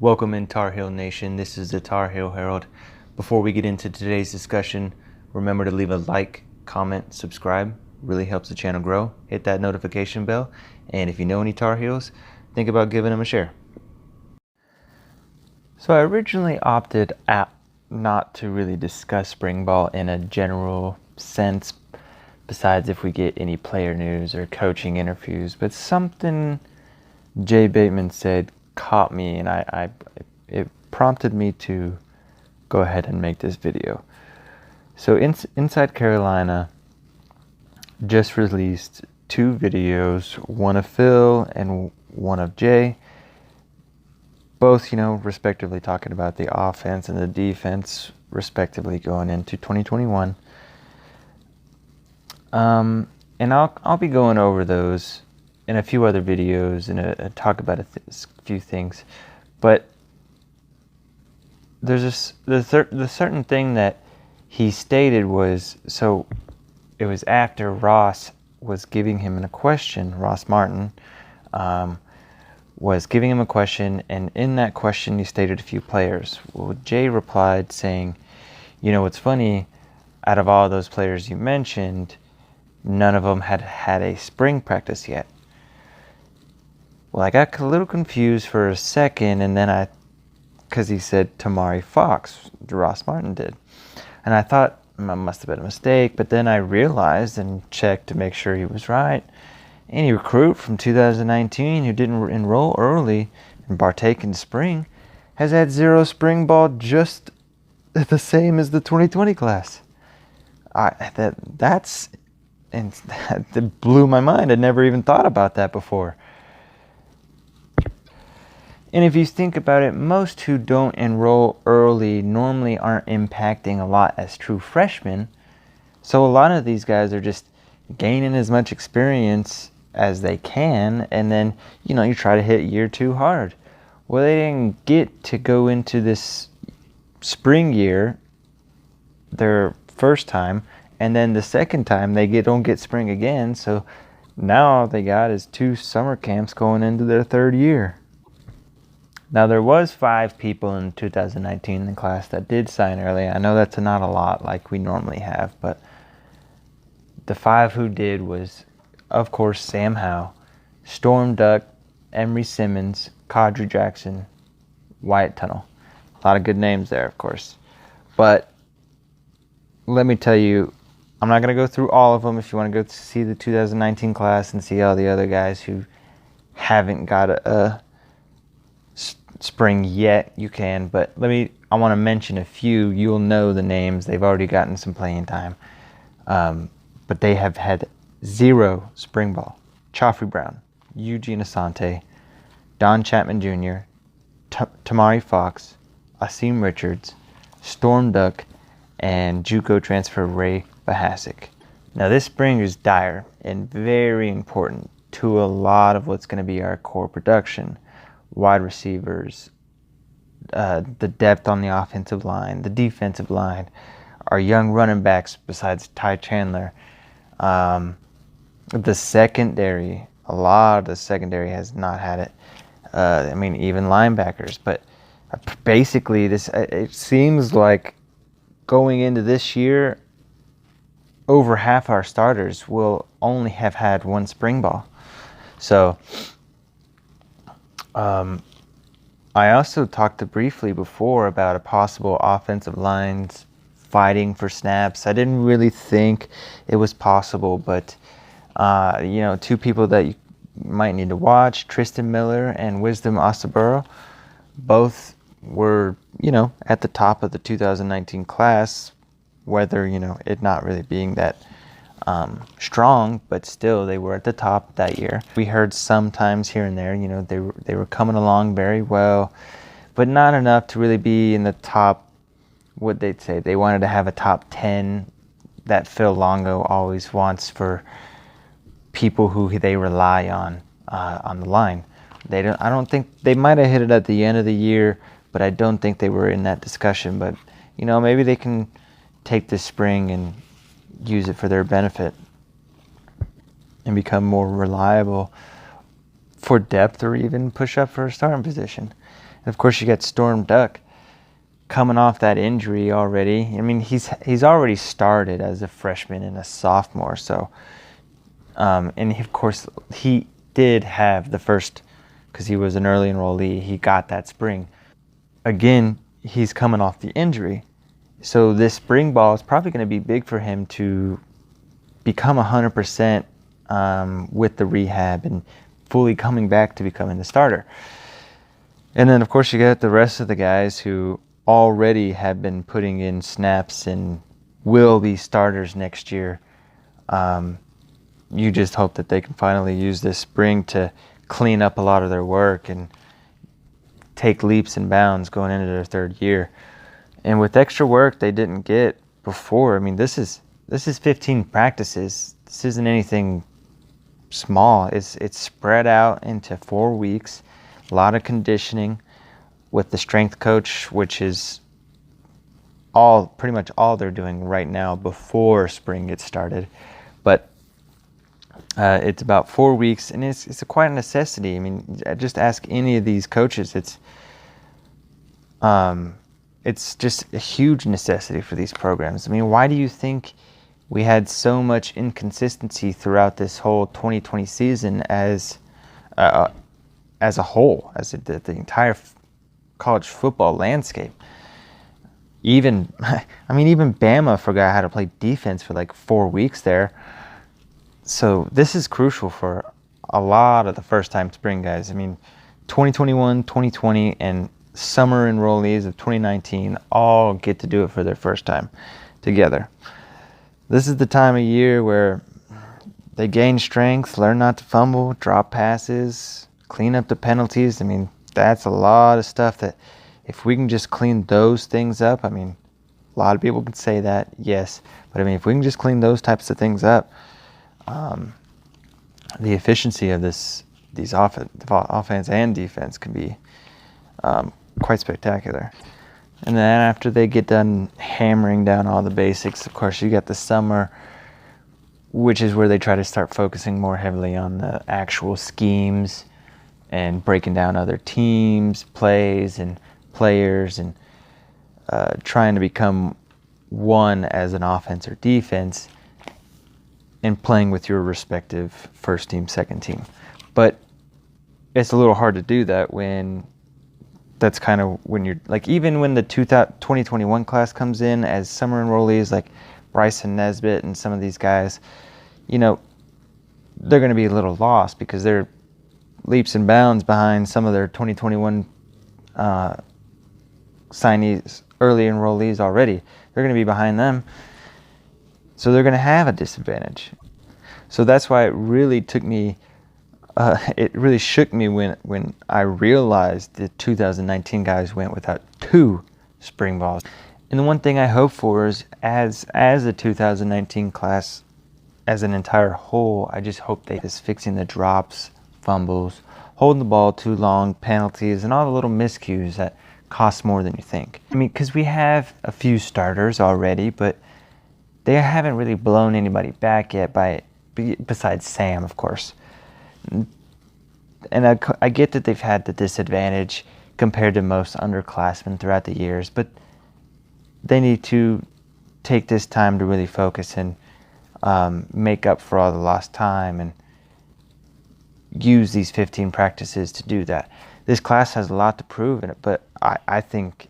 Welcome in TarHeel Nation. This is the TarHeel Herald. Before we get into today's discussion, remember to leave a like, comment, subscribe. Really helps the channel grow. Hit that notification bell. And if you know any Tar Heels, think about giving them a share. So I originally opted out not to really discuss spring ball in a general sense, besides if we get any player news or coaching interviews, but something Jay Bateman said caught me, and it prompted me to go ahead and make this video. So Inside Carolina just released two videos, one of Phil and one of Jay, both, respectively talking about the offense and the defense, respectively, going into 2021. And I'll be going over those in a few other videos and talk about a few things. But there's the certain thing that he stated was, so it was after Ross was giving him a question, Ross Martin was giving him a question, and in that question he stated a few players. Well, Jay replied saying, what's funny, out of all those players you mentioned, none of them had had a spring practice yet. Well, I got a little confused for a second, and then because he said Tamari Fox, Ross Martin did. And I thought it must have been a mistake, but then I realized and checked to make sure he was right. Any recruit from 2019 who didn't enroll early and partake in spring has had zero spring ball, just the same as the 2020 class. That blew my mind. I never even thought about that before. And if you think about it, most who don't enroll early normally aren't impacting a lot as true freshmen. So a lot of these guys are just gaining as much experience as they can, and then, you try to hit year two hard. Well, they didn't get to go into this spring year their first time, and then the second time they don't get spring again, so now all they got is 2 summer camps going into their third year. Now, there was 5 people in 2019 in the class that did sign early. I know that's not a lot like we normally have, but the 5 who did was, of course, Sam Howe, Storm Duck, Emery Simmons, Kadri Jackson, Wyatt Tunnel. A lot of good names there, of course. But let me tell you, I'm not going to go through all of them. If you want to go see the 2019 class and see all the other guys who haven't got a spring yet, you can. But I want to mention a few. You'll know the names. They've already gotten some playing time. But they have had 0 spring ball. Chaffrey Brown, Eugene Asante, Don Chapman Jr., Tamari Fox, Asim Richards, Storm Duck, and JUCO transfer Ray Bahasic. Now, this spring is dire and very important to a lot of what's going to be our core production. Wide receivers, the depth on the offensive line, the defensive line, our young running backs besides Ty Chandler. The secondary, a lot of the secondary has not had it. Even linebackers. But basically, it seems like going into this year, over half our starters will only have had 1 spring ball. So, I also talked briefly before about a possible offensive lines fighting for snaps. I didn't really think it was possible, but 2 people that you might need to watch, Tristan Miller and Wisdom Osaburo, both were, at the top of the 2019 class, whether, it not really being that strong, but still they were at the top that year. We heard sometimes here and there, they were coming along very well, but not enough to really be in the top. What they'd say, they wanted to have a top 10 that Phil Longo always wants for people who they rely on the line. I don't think they might have hit it at the end of the year, but I don't think they were in that discussion. But maybe they can take this spring and use it for their benefit and become more reliable for depth, or even push up for a starting position. And of course, you got Storm Duck coming off that injury already. I mean, he's already started as a freshman and a sophomore. So, and of course, he did have the first, because he was an early enrollee, he got that spring. Again, he's coming off the injury. So this spring ball is probably going to be big for him to become 100% with the rehab and fully coming back to becoming the starter. And then, of course, you got the rest of the guys who already have been putting in snaps and will be starters next year. You just hope that they can finally use this spring to clean up a lot of their work and take leaps and bounds going into their third year. And with extra work they didn't get before, I mean, this is 15 practices. This isn't anything small. It's spread out into 4 weeks. A lot of conditioning with the strength coach, which is pretty much all they're doing right now before spring gets started. But it's about 4 weeks, and it's quite a necessity. I mean, just ask any of these coaches. It's just a huge necessity for these programs. I mean, why do you think we had so much inconsistency throughout this whole 2020 season as a whole, as the entire college football landscape? Even Bama forgot how to play defense for like 4 weeks there. So this is crucial for a lot of the first-time spring guys. I mean, 2021, 2020, and summer enrollees of 2019 all get to do it for their first time together. This is the time of year where they gain strength, learn not to fumble, drop passes, clean up the penalties. I mean, that's a lot of stuff that if we can just clean those things up, I mean, a lot of people can say that, yes. But I mean, if we can just clean those types of things up, the efficiency of these offense and defense can be quite spectacular. And then after they get done hammering down all the basics, of course, you got the summer, which is where they try to start focusing more heavily on the actual schemes and breaking down other teams, plays, and players, and trying to become one as an offense or defense and playing with your respective first team, second team. But it's a little hard to do that when that's kind of when you're like, even when the 2021 class comes in as summer enrollees, like Bryson Nesbitt and some of these guys, you know, they're going to be a little lost because they're leaps and bounds behind some of their 2021 signees, early enrollees already. They're going to be behind them. So they're going to have a disadvantage. So that's why it really took me, it really shook me when I realized the 2019 guys went without 2 spring balls. And the one thing I hope for is as the 2019 class as an entire whole, I just hope they is fixing the drops, fumbles, holding the ball too long, penalties, and all the little miscues that cost more than you think. I mean, because we have a few starters already, but they haven't really blown anybody back yet besides Sam, of course. And I get that they've had the disadvantage compared to most underclassmen throughout the years, but they need to take this time to really focus and make up for all the lost time and use these 15 practices to do that. This class has a lot to prove in it, but I think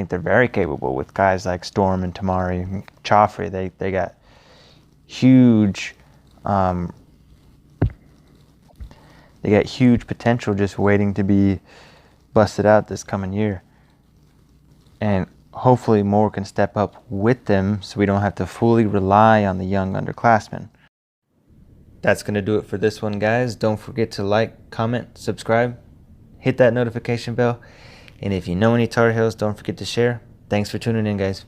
they're very capable with guys like Storm and Tamari, Chaffrey. They got huge potential just waiting to be busted out this coming year. And hopefully more can step up with them so we don't have to fully rely on the young underclassmen. That's going to do it for this one, guys. Don't forget to like, comment, subscribe, hit that notification bell. And if you know any Tar Heels, don't forget to share. Thanks for tuning in, guys.